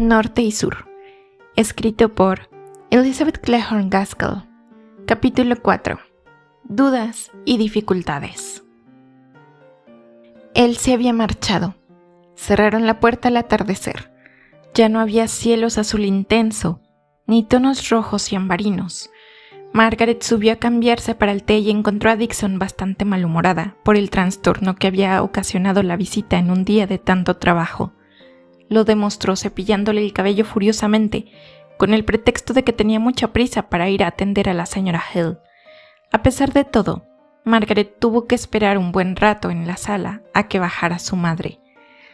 Norte y Sur, escrito por Elizabeth Clehorn Gaskell. Capítulo 4. Dudas y dificultades. Él se había marchado. Cerraron la puerta al atardecer. Ya no había cielos azul intenso, ni tonos rojos y ambarinos. Margaret subió a cambiarse para el té y encontró a Dixon bastante malhumorada por el trastorno que había ocasionado la visita en un día de tanto trabajo. Lo demostró cepillándole el cabello furiosamente, con el pretexto de que tenía mucha prisa para ir a atender a la señora Hill. A pesar de todo, Margaret tuvo que esperar un buen rato en la sala a que bajara su madre.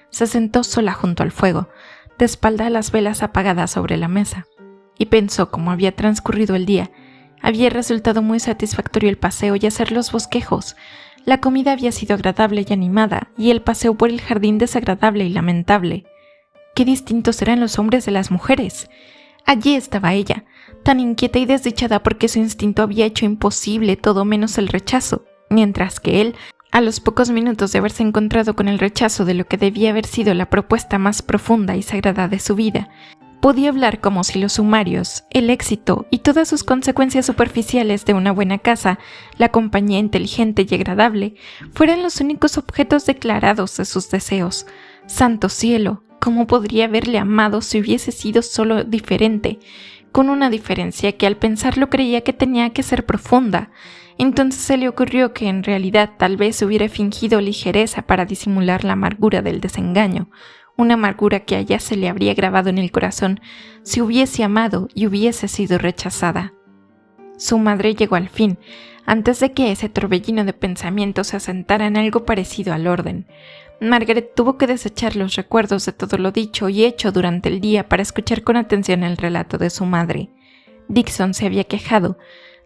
Se sentó sola junto al fuego, de espalda a las velas apagadas sobre la mesa, y pensó cómo había transcurrido el día. Había resultado muy satisfactorio el paseo y hacer los bosquejos. La comida había sido agradable y animada, y el paseo por el jardín desagradable y lamentable. Qué distintos eran los hombres de las mujeres. Allí estaba ella, tan inquieta y desdichada porque su instinto había hecho imposible todo menos el rechazo, mientras que él, a los pocos minutos de haberse encontrado con el rechazo de lo que debía haber sido la propuesta más profunda y sagrada de su vida, podía hablar como si los sumarios, el éxito y todas sus consecuencias superficiales de una buena casa, la compañía inteligente y agradable, fueran los únicos objetos declarados de sus deseos. ¡Santo cielo! ¿Cómo podría haberle amado si hubiese sido solo diferente? Con una diferencia que al pensarlo creía que tenía que ser profunda. Entonces se le ocurrió que en realidad tal vez hubiera fingido ligereza para disimular la amargura del desengaño, una amargura que a ella se le habría grabado en el corazón si hubiese amado y hubiese sido rechazada. Su madre llegó al fin, antes de que ese torbellino de pensamientos se asentara en algo parecido al orden. Margaret tuvo que desechar los recuerdos de todo lo dicho y hecho durante el día para escuchar con atención el relato de su madre. Dixon se había quejado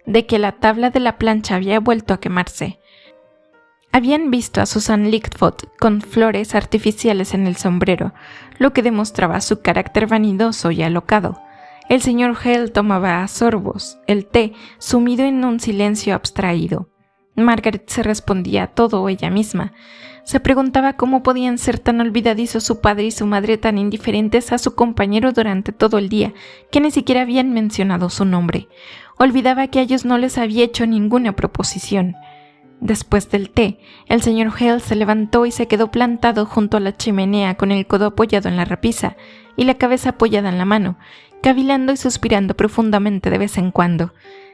de que la tabla de la plancha había vuelto a quemarse. Habían visto a Susan Lightfoot con flores artificiales en el sombrero, lo que demostraba su carácter vanidoso y alocado. El señor Hale tomaba a sorbos el té, sumido en un silencio abstraído. Margaret se respondía a todo ella misma. Se preguntaba cómo podían ser tan olvidadizos su padre y su madre tan indiferentes a su compañero durante todo el día, que ni siquiera habían mencionado su nombre. Olvidaba que a ellos no les había hecho ninguna proposición. Después del té, el señor Hale se levantó y se quedó plantado junto a la chimenea con el codo apoyado en la repisa y la cabeza apoyada en la mano, cavilando y suspirando profundamente de vez en cuando.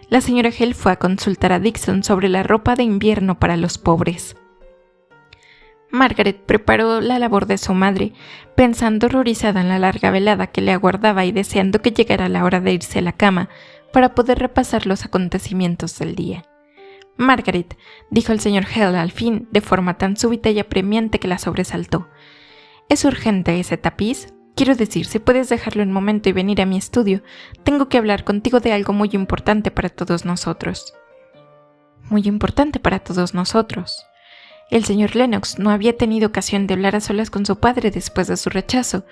La señora Hale fue a consultar a Dixon sobre la ropa de invierno para los pobres. Margaret preparó la labor de su madre, pensando horrorizada en la larga velada que le aguardaba y deseando que llegara la hora de irse a la cama para poder repasar los acontecimientos del día. «Margaret», dijo el señor Hale al fin, de forma tan súbita y apremiante que la sobresaltó. «¿Es urgente ese tapiz? Quiero decir, si puedes dejarlo un momento y venir a mi estudio, tengo que hablar contigo de algo muy importante para todos nosotros». «Muy importante para todos nosotros». El señor Lennox no había tenido ocasión de hablar a solas con su padre después de su rechazo,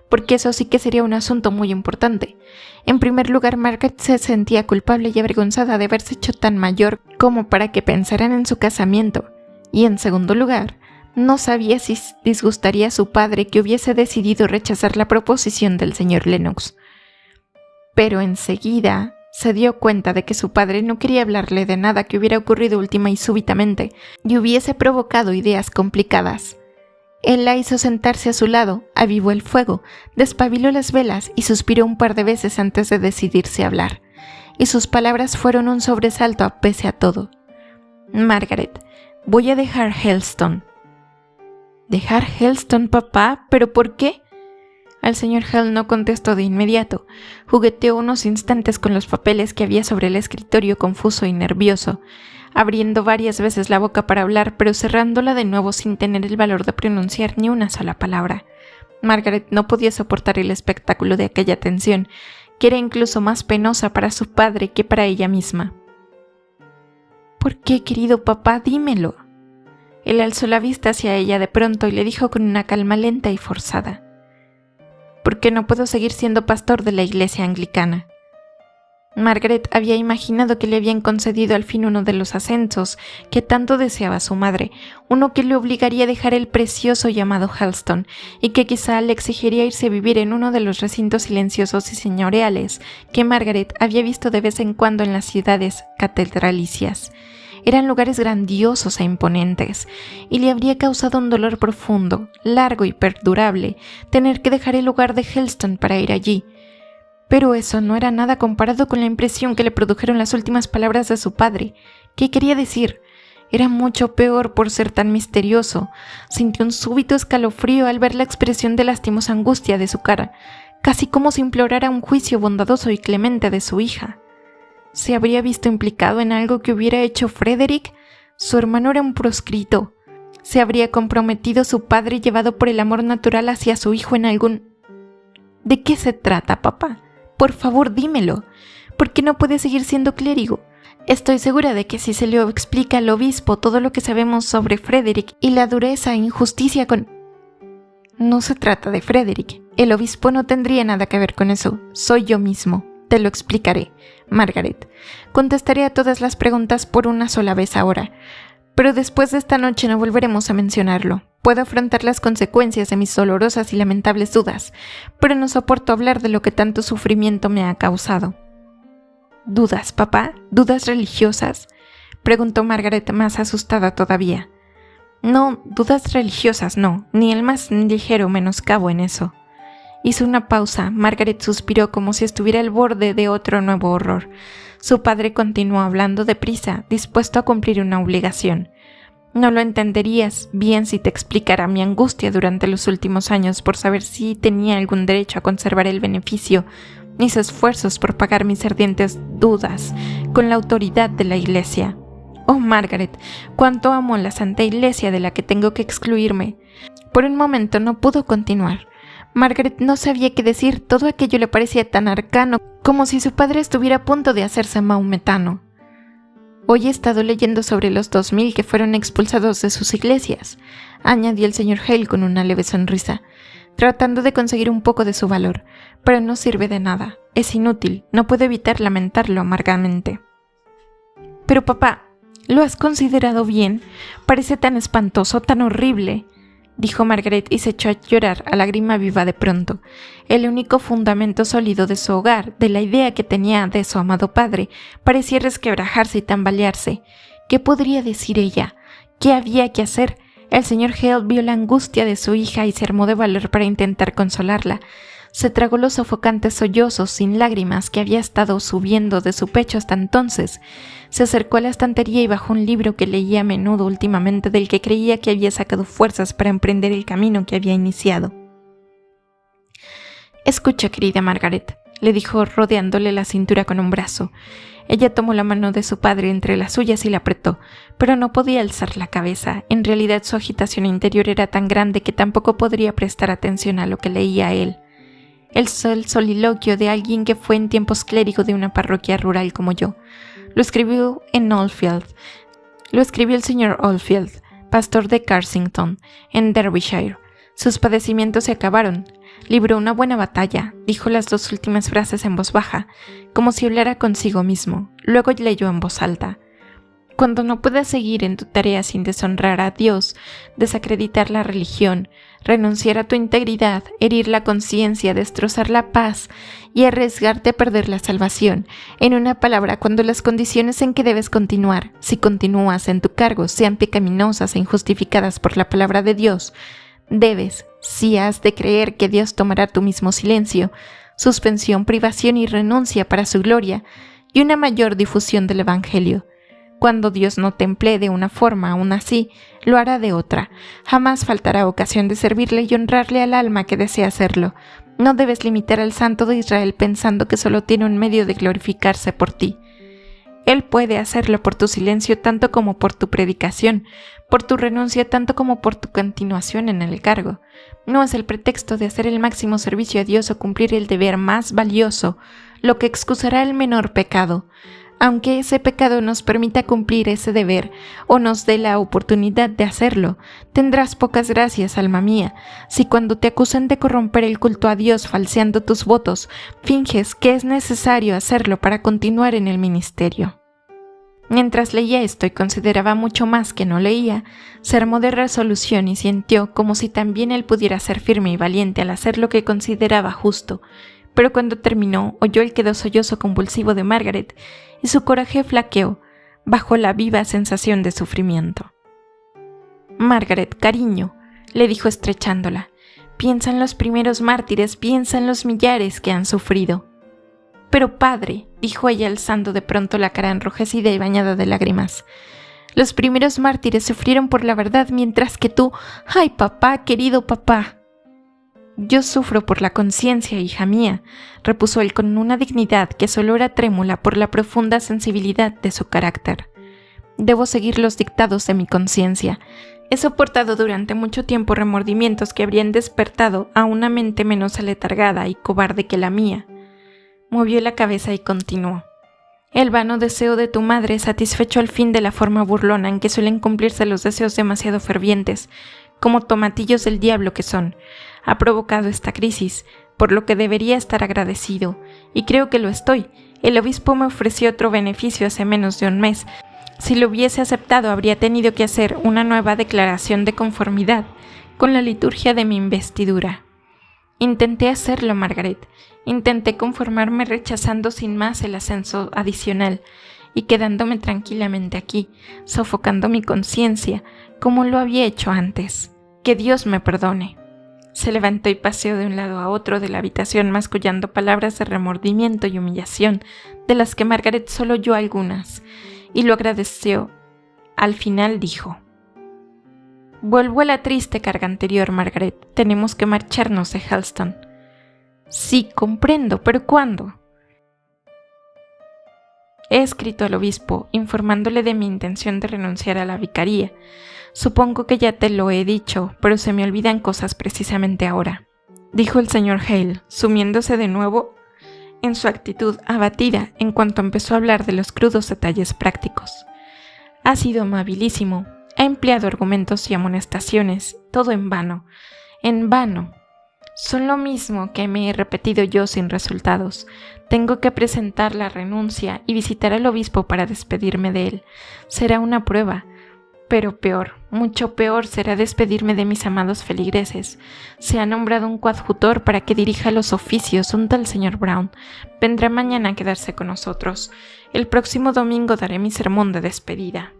porque eso sí que sería un asunto muy importante. En primer lugar, Margaret se sentía culpable y avergonzada de haberse hecho tan mayor como para que pensaran en su casamiento, y en segundo lugar, no sabía si disgustaría a su padre que hubiese decidido rechazar la proposición del señor Lennox. Pero enseguida se dio cuenta de que su padre no quería hablarle de nada que hubiera ocurrido última y súbitamente y hubiese provocado ideas complicadas. Él la hizo sentarse a su lado, avivó el fuego, despabiló las velas y suspiró un par de veces antes de decidirse a hablar. Y sus palabras fueron un sobresalto a pese a todo. «Margaret, voy a dejar Helston». «¿Dejar Helston, papá? ¿Pero por qué?» El señor Hale no contestó de inmediato. Jugueteó unos instantes con los papeles que había sobre el escritorio confuso y nervioso, abriendo varias veces la boca para hablar, pero cerrándola de nuevo sin tener el valor de pronunciar ni una sola palabra. Margaret no podía soportar el espectáculo de aquella tensión, que era incluso más penosa para su padre que para ella misma. «¿Por qué, querido papá? Dímelo». Él alzó la vista hacia ella de pronto y le dijo con una calma lenta y forzada: «¿Por qué no puedo seguir siendo pastor de la iglesia anglicana?» Margaret había imaginado que le habían concedido al fin uno de los ascensos que tanto deseaba su madre, uno que le obligaría a dejar el precioso llamado Helston y que quizá le exigiría irse a vivir en uno de los recintos silenciosos y señoriales que Margaret había visto de vez en cuando en las ciudades catedralicias. Eran lugares grandiosos e imponentes, y le habría causado un dolor profundo, largo y perdurable tener que dejar el lugar de Helston para ir allí. Pero eso no era nada comparado con la impresión que le produjeron las últimas palabras de su padre. ¿Qué quería decir? Era mucho peor por ser tan misterioso. Sintió un súbito escalofrío al ver la expresión de lastimosa angustia de su cara, casi como si implorara un juicio bondadoso y clemente de su hija. ¿Se habría visto implicado en algo que hubiera hecho Frederick? Su hermano era un proscrito. ¿Se habría comprometido su padre llevado por el amor natural hacia su hijo en algún... ¿De qué se trata, papá? Por favor, dímelo. ¿Por qué no puede seguir siendo clérigo? Estoy segura de que si se le explica al obispo todo lo que sabemos sobre Frederick y la dureza e injusticia con... No se trata de Frederick. El obispo no tendría nada que ver con eso. Soy yo mismo. Te lo explicaré, Margaret. Contestaré a todas las preguntas por una sola vez ahora. Pero después de esta noche no volveremos a mencionarlo. Puedo afrontar las consecuencias de mis dolorosas y lamentables dudas, pero no soporto hablar de lo que tanto sufrimiento me ha causado. ¿Dudas, papá? ¿Dudas religiosas?, preguntó Margaret más asustada todavía. No, dudas religiosas no, ni el más ligero menoscabo en eso. Hizo una pausa. Margaret suspiró como si estuviera al borde de otro nuevo horror. Su padre continuó hablando deprisa, dispuesto a cumplir una obligación. No lo entenderías bien si te explicara mi angustia durante los últimos años por saber si tenía algún derecho a conservar el beneficio, mis esfuerzos por pagar mis ardientes dudas con la autoridad de la Iglesia. Oh, Margaret, cuánto amo a la Santa Iglesia de la que tengo que excluirme. Por un momento no pudo continuar. Margaret no sabía qué decir, todo aquello le parecía tan arcano, como si su padre estuviera a punto de hacerse maometano. Hoy he estado leyendo sobre los 2000 que fueron expulsados de sus iglesias, añadió el señor Hale con una leve sonrisa, tratando de conseguir un poco de su valor, pero no sirve de nada, es inútil, no puedo evitar lamentarlo amargamente. Pero papá, ¿lo has considerado bien? Parece tan espantoso, tan horrible, dijo Margaret y se echó a llorar a lágrima viva de pronto. El único fundamento sólido de su hogar, de la idea que tenía de su amado padre, parecía resquebrajarse y tambalearse. ¿Qué podría decir ella? ¿Qué había que hacer? El señor Hale vio la angustia de su hija y se armó de valor para intentar consolarla. Se tragó los sofocantes sollozos sin lágrimas que había estado subiendo de su pecho hasta entonces. Se acercó a la estantería y bajó un libro que leía a menudo últimamente, del que creía que había sacado fuerzas para emprender el camino que había iniciado. «Escucha, querida Margaret», le dijo rodeándole la cintura con un brazo. Ella tomó la mano de su padre entre las suyas y la apretó, pero no podía alzar la cabeza. En realidad su agitación interior era tan grande que tampoco podría prestar atención a lo que leía él. El soliloquio de alguien que fue en tiempos clérigo de una parroquia rural como yo. Lo escribió en Oldfield. Lo escribió el señor Oldfield, pastor de Carsington, en Derbyshire. Sus padecimientos se acabaron. Libró una buena batalla, dijo las dos últimas frases en voz baja, como si hablara consigo mismo. Luego leyó en voz alta. Cuando no puedas seguir en tu tarea sin deshonrar a Dios, desacreditar la religión, renunciar a tu integridad, herir la conciencia, destrozar la paz y arriesgarte a perder la salvación. En una palabra, cuando las condiciones en que debes continuar, si continúas en tu cargo, sean pecaminosas e injustificadas por la palabra de Dios, debes, si has de creer que Dios tomará tu mismo silencio, suspensión, privación y renuncia para su gloria y una mayor difusión del Evangelio. Cuando Dios no te emplee de una forma, aún así, lo hará de otra. Jamás faltará ocasión de servirle y honrarle al alma que desea hacerlo. No debes limitar al Santo de Israel pensando que solo tiene un medio de glorificarse por ti. Él puede hacerlo por tu silencio tanto como por tu predicación, por tu renuncia tanto como por tu continuación en el cargo. No es el pretexto de hacer el máximo servicio a Dios o cumplir el deber más valioso lo que excusará el menor pecado. Aunque ese pecado nos permita cumplir ese deber o nos dé la oportunidad de hacerlo, tendrás pocas gracias, alma mía, si cuando te acusan de corromper el culto a Dios falseando tus votos, finges que es necesario hacerlo para continuar en el ministerio. Mientras leía esto y consideraba mucho más que no leía, se armó de resolución y sintió como si también él pudiera ser firme y valiente al hacer lo que consideraba justo, pero cuando terminó oyó el quedo sollozo convulsivo de Margaret y su coraje flaqueó bajo la viva sensación de sufrimiento. «Margaret, cariño», le dijo estrechándola, «piensa en los primeros mártires, piensa en los millares que han sufrido». «Pero padre», dijo ella alzando de pronto la cara enrojecida y bañada de lágrimas, «los primeros mártires sufrieron por la verdad mientras que tú... ¡Ay, papá, querido papá!». «Yo sufro por la conciencia, hija mía», repuso él con una dignidad que solo era trémula por la profunda sensibilidad de su carácter. «Debo seguir los dictados de mi conciencia. He soportado durante mucho tiempo remordimientos que habrían despertado a una mente menos aletargada y cobarde que la mía». Movió la cabeza y continuó. «El vano deseo de tu madre, satisfecho al fin de la forma burlona en que suelen cumplirse los deseos demasiado fervientes, como tomatillos del diablo que son, ha provocado esta crisis, por lo que debería estar agradecido, y creo que lo estoy. El obispo me ofreció otro beneficio hace menos de un mes. Si lo hubiese aceptado, habría tenido que hacer una nueva declaración de conformidad con la liturgia de mi investidura. Intenté hacerlo, Margaret. Intenté conformarme rechazando sin más el ascenso adicional y quedándome tranquilamente aquí, sofocando mi conciencia, como lo había hecho antes. Que Dios me perdone». Se levantó y paseó de un lado a otro de la habitación mascullando palabras de remordimiento y humillación, de las que Margaret solo oyó algunas, y lo agradeció. Al final dijo: «Vuelvo a la triste carga anterior, Margaret. Tenemos que marcharnos de Helston». «Sí, comprendo, pero ¿cuándo?». «He escrito al obispo, informándole de mi intención de renunciar a la vicaría. Supongo que ya te lo he dicho, pero se me olvidan cosas precisamente ahora», dijo el señor Hale, sumiéndose de nuevo en su actitud abatida en cuanto empezó a hablar de los crudos detalles prácticos. «Ha sido amabilísimo, ha empleado argumentos y amonestaciones, todo en vano, en vano. Son lo mismo que me he repetido yo sin resultados. Tengo que presentar la renuncia y visitar al obispo para despedirme de él. Será una prueba. Pero peor, mucho peor será despedirme de mis amados feligreses. Se ha nombrado un coadjutor para que dirija los oficios, un tal señor Brown. Vendrá mañana a quedarse con nosotros. El próximo domingo daré mi sermón de despedida».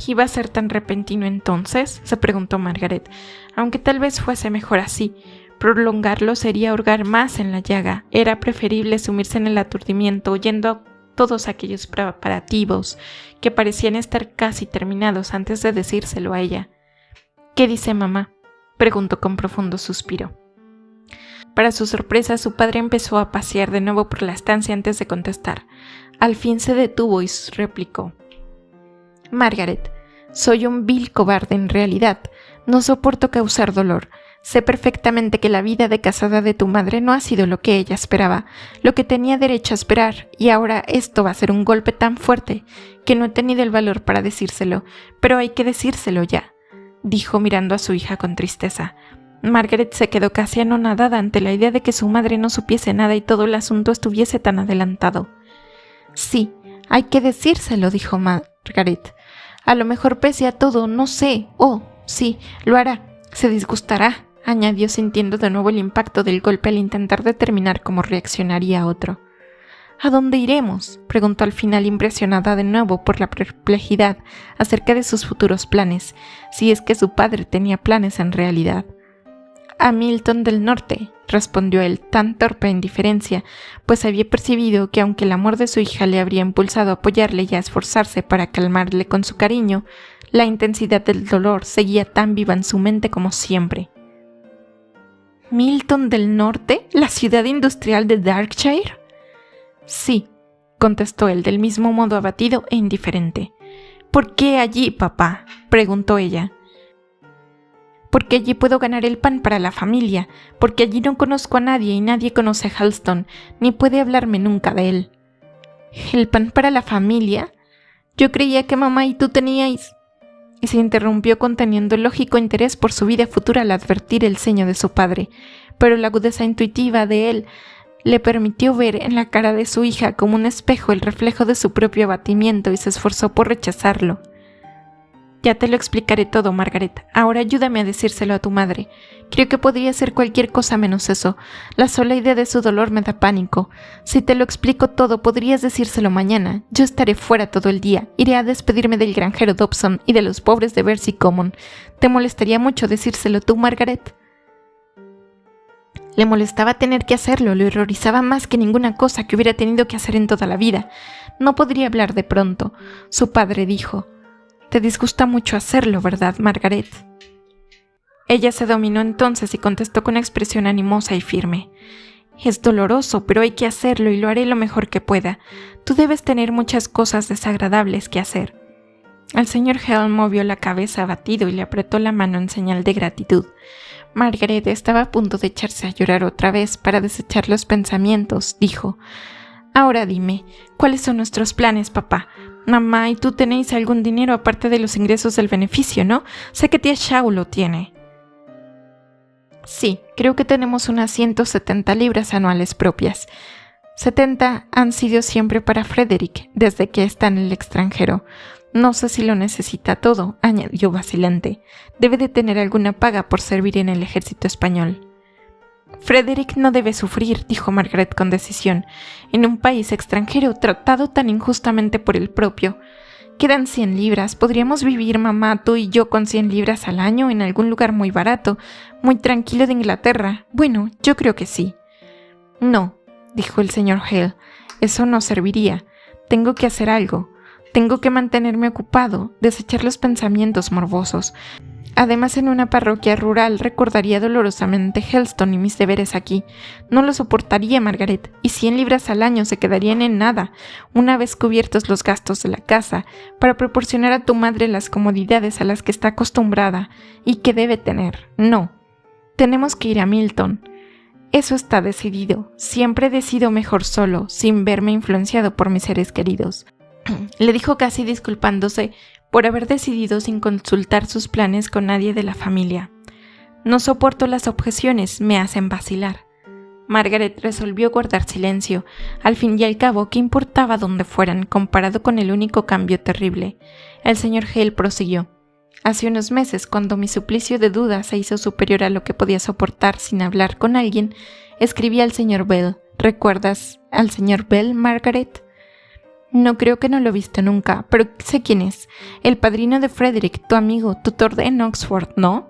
«¿Iba a ser tan repentino entonces?», se preguntó Margaret, aunque tal vez fuese mejor así. Prolongarlo sería hurgar más en la llaga. Era preferible sumirse en el aturdimiento oyendo a todos aquellos preparativos que parecían estar casi terminados antes de decírselo a ella. «¿Qué dice mamá?», preguntó con profundo suspiro. Para su sorpresa, su padre empezó a pasear de nuevo por la estancia antes de contestar. Al fin se detuvo y replicó: «Margaret, soy un vil cobarde en realidad. No soporto causar dolor. Sé perfectamente que la vida de casada de tu madre no ha sido lo que ella esperaba, lo que tenía derecho a esperar, y ahora esto va a ser un golpe tan fuerte que no he tenido el valor para decírselo, pero hay que decírselo ya», dijo mirando a su hija con tristeza. Margaret se quedó casi anonadada ante la idea de que su madre no supiese nada y todo el asunto estuviese tan adelantado. «Sí, hay que decírselo», dijo Margaret. «A lo mejor pese a todo, no sé. Oh, sí, lo hará. Se disgustará», añadió sintiendo de nuevo el impacto del golpe al intentar determinar cómo reaccionaría otro. «¿A dónde iremos?», preguntó al final, impresionada de nuevo por la perplejidad acerca de sus futuros planes, si es que su padre tenía planes en realidad. «A Milton del Norte», respondió él, tan torpe indiferencia, pues había percibido que aunque el amor de su hija le habría impulsado a apoyarle y a esforzarse para calmarle con su cariño, la intensidad del dolor seguía tan viva en su mente como siempre. «¿Milton del Norte? ¿La ciudad industrial de Darkshire?». «Sí», contestó él del mismo modo abatido e indiferente. «¿Por qué allí, papá?», preguntó ella. «Porque allí puedo ganar el pan para la familia, porque allí no conozco a nadie y nadie conoce a Helston, ni puede hablarme nunca de él». ¿El pan para la familia? Yo creía que mamá y tú teníais... Y se interrumpió conteniendo el lógico interés por su vida futura al advertir el ceño de su padre, pero la agudeza intuitiva de él le permitió ver en la cara de su hija como un espejo el reflejo de su propio abatimiento y se esforzó por rechazarlo. Ya te lo explicaré todo, Margaret. Ahora ayúdame a decírselo a tu madre. Creo que podría ser cualquier cosa menos eso. La sola idea de su dolor me da pánico. Si te lo explico todo, podrías decírselo mañana. Yo estaré fuera todo el día. Iré a despedirme del granjero Dobson y de los pobres de Bercy Common. ¿Te molestaría mucho decírselo tú, Margaret? Le molestaba tener que hacerlo, le horrorizaba más que ninguna cosa que hubiera tenido que hacer en toda la vida. No podría hablar de pronto. Su padre dijo: «Te disgusta mucho hacerlo, ¿verdad, Margaret?». Ella se dominó entonces y contestó con expresión animosa y firme: «Es doloroso, pero hay que hacerlo y lo haré lo mejor que pueda. Tú debes tener muchas cosas desagradables que hacer». El señor Hale movió la cabeza abatido y le apretó la mano en señal de gratitud. Margaret estaba a punto de echarse a llorar otra vez para desechar los pensamientos. Dijo: «Ahora dime, ¿cuáles son nuestros planes, papá? Mamá y tú tenéis algún dinero aparte de los ingresos del beneficio, ¿no? Sé que tía Shaw lo tiene». «Sí, creo que tenemos unas 170 libras anuales propias. 70 han sido siempre para Frederick, desde que está en el extranjero. No sé si lo necesita todo», añadió vacilante. «Debe de tener alguna paga por servir en el ejército español». «Frederick no debe sufrir», dijo Margaret con decisión, «en un país extranjero tratado tan injustamente por el propio. Quedan 100 libras. Podríamos vivir, mamá, tú y yo, con 100 libras al año en algún lugar muy barato, muy tranquilo de Inglaterra. Bueno, yo creo que sí». «No», dijo el señor Hale, «eso no serviría. Tengo que hacer algo. Tengo que mantenerme ocupado, desechar los pensamientos morbosos. Además, en una parroquia rural recordaría dolorosamente Helston y mis deberes aquí. No lo soportaría, Margaret, y 100 libras al año se quedarían en nada, una vez cubiertos los gastos de la casa, para proporcionar a tu madre las comodidades a las que está acostumbrada y que debe tener. No. Tenemos que ir a Milton. Eso está decidido. Siempre decido mejor solo, sin verme influenciado por mis seres queridos», le dijo casi disculpándose por haber decidido sin consultar sus planes con nadie de la familia. «No soporto las objeciones, me hacen vacilar». Margaret resolvió guardar silencio. Al fin y al cabo, ¿qué importaba dónde fueran, comparado con el único cambio terrible? El señor Hale prosiguió: «Hace unos meses, cuando mi suplicio de duda se hizo superior a lo que podía soportar sin hablar con alguien, escribí al señor Bell. ¿Recuerdas al señor Bell, Margaret?» «No, creo que no lo he visto nunca, pero sé quién es. El padrino de Frederick, tu amigo, tutor en Oxford, ¿no?»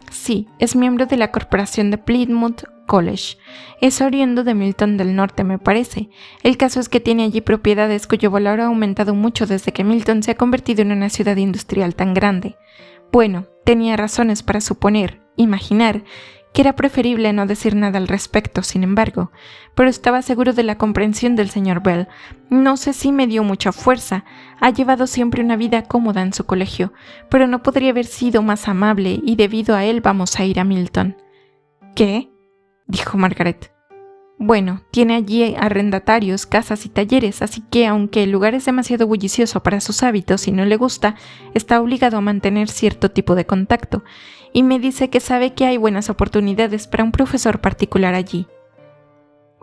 «Sí, es miembro de la corporación de Plymouth College. Es oriundo de Milton del Norte, me parece. El caso es que tiene allí propiedades cuyo valor ha aumentado mucho desde que Milton se ha convertido en una ciudad industrial tan grande. Bueno, tenía razones para suponer, imaginar, que era preferible no decir nada al respecto, sin embargo, pero estaba seguro de la comprensión del señor Bell. No sé si me dio mucha fuerza. Ha llevado siempre una vida cómoda en su colegio, pero no podría haber sido más amable y debido a él vamos a ir a Milton». «¿Qué?», dijo Margaret. «Bueno, tiene allí arrendatarios, casas y talleres, así que aunque el lugar es demasiado bullicioso para sus hábitos y no le gusta, está obligado a mantener cierto tipo de contacto, y me dice que sabe que hay buenas oportunidades para un profesor particular allí».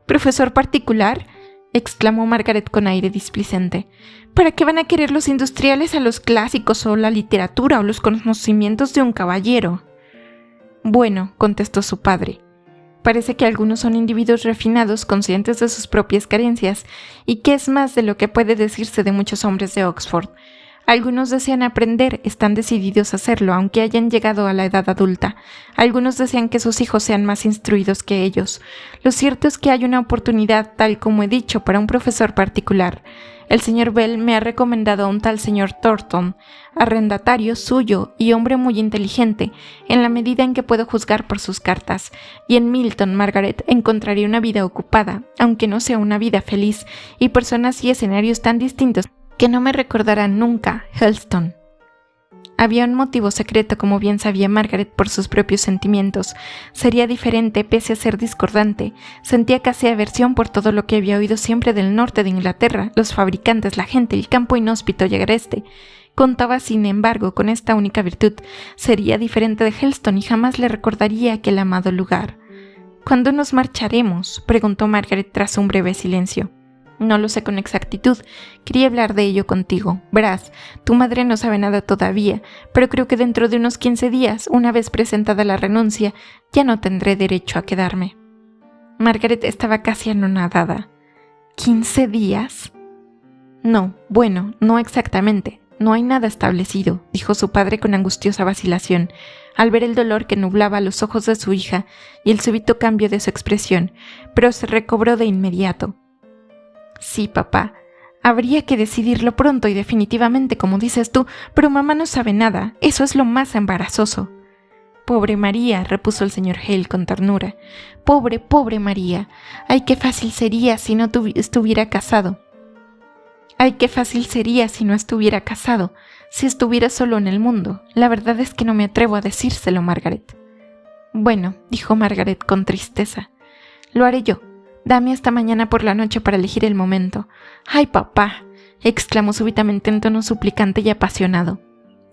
«¿Profesor particular?», exclamó Margaret con aire displicente. «¿Para qué van a querer los industriales a los clásicos o la literatura o los conocimientos de un caballero?» «Bueno», contestó su padre, «parece que algunos son individuos refinados, conscientes de sus propias carencias, y que es más de lo que puede decirse de muchos hombres de Oxford. Algunos desean aprender, están decididos a hacerlo, aunque hayan llegado a la edad adulta. Algunos desean que sus hijos sean más instruidos que ellos. Lo cierto es que hay una oportunidad, tal como he dicho, para un profesor particular. El señor Bell me ha recomendado a un tal señor Thornton, arrendatario suyo y hombre muy inteligente, en la medida en que puedo juzgar por sus cartas. Y en Milton, Margaret, encontraré una vida ocupada, aunque no sea una vida feliz, y personas y escenarios tan distintos que no me recordarán nunca Helston». Había un motivo secreto, como bien sabía Margaret por sus propios sentimientos. Sería diferente pese a ser discordante. Sentía casi aversión por todo lo que había oído siempre del norte de Inglaterra, los fabricantes, la gente, el campo inhóspito y agreste. Contaba, sin embargo, con esta única virtud. Sería diferente de Helston y jamás le recordaría aquel amado lugar. ¿Cuándo nos marcharemos?, preguntó Margaret tras un breve silencio. No lo sé con exactitud. Quería hablar de ello contigo. Verás, tu madre no sabe nada todavía, pero creo que dentro de unos 15 días, una vez presentada la renuncia, ya no tendré derecho a quedarme. Margaret estaba casi anonadada. ¿15 días? No, bueno, no exactamente. No hay nada establecido, dijo su padre con angustiosa vacilación, al ver el dolor que nublaba los ojos de su hija y el súbito cambio de su expresión, pero se recobró de inmediato. Sí, papá, habría que decidirlo pronto y definitivamente, como dices tú, pero mamá no sabe nada, eso es lo más embarazoso. Pobre María, repuso el señor Hale con ternura. Pobre María. Ay, qué fácil sería si no estuviera casado. Ay, qué fácil sería si no estuviera casado, si estuviera solo en el mundo. La verdad es que no me atrevo a decírselo, Margaret. Bueno, dijo Margaret con tristeza, lo haré yo. Dame hasta mañana por la noche para elegir el momento. ¡Ay, papá!, exclamó súbitamente en tono suplicante y apasionado.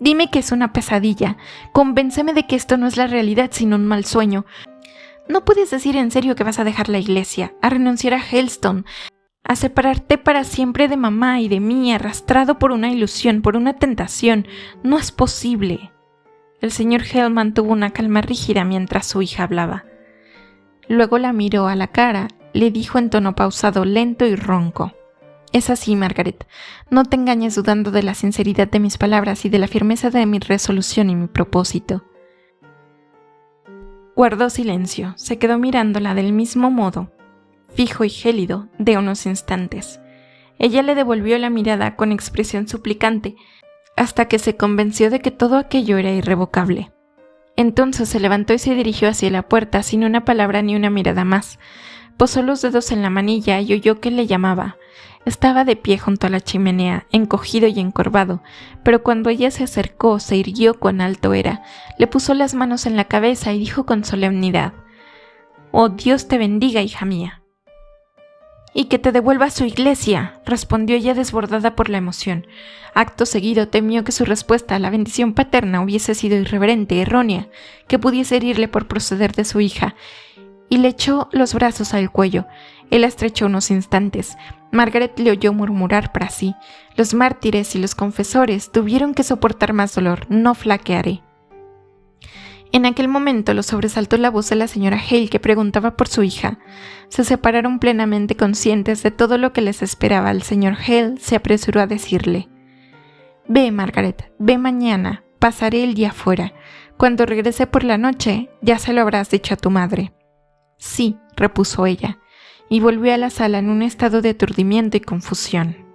Dime que es una pesadilla. Convénceme de que esto no es la realidad sino un mal sueño. No puedes decir en serio que vas a dejar la iglesia, a renunciar a Helston, a separarte para siempre de mamá y de mí, arrastrado por una ilusión, por una tentación. No es posible. El señor Hale mantuvo una calma rígida mientras su hija hablaba. Luego la miró a la cara. Le dijo en tono pausado, lento y ronco. Es así, Margaret. No te engañes dudando de la sinceridad de mis palabras y de la firmeza de mi resolución y mi propósito. Guardó silencio. Se quedó mirándola del mismo modo, fijo y gélido, de unos instantes. Ella le devolvió la mirada con expresión suplicante, hasta que se convenció de que todo aquello era irrevocable. Entonces se levantó y se dirigió hacia la puerta sin una palabra ni una mirada más. Posó los dedos en la manilla y oyó que le llamaba. Estaba de pie junto a la chimenea, encogido y encorvado, pero cuando ella se acercó, se irguió cuán alto era, le puso las manos en la cabeza y dijo con solemnidad: «Oh, Dios te bendiga, hija mía». «Y que te devuelva a su iglesia», respondió ella desbordada por la emoción. Acto seguido temió que su respuesta a la bendición paterna hubiese sido irreverente, errónea, que pudiese herirle por proceder de su hija, y le echó los brazos al cuello. Él la estrechó unos instantes. Margaret le oyó murmurar para sí: «Los mártires y los confesores tuvieron que soportar más dolor, no flaquearé». En aquel momento lo sobresaltó la voz de la señora Hale, que preguntaba por su hija. Se separaron plenamente conscientes de todo lo que les esperaba. El señor Hale se apresuró a decirle: «Ve, Margaret, ve mañana, pasaré el día fuera. Cuando regrese por la noche, ya se lo habrás dicho a tu madre». «Sí», repuso ella, y volvió a la sala en un estado de aturdimiento y confusión.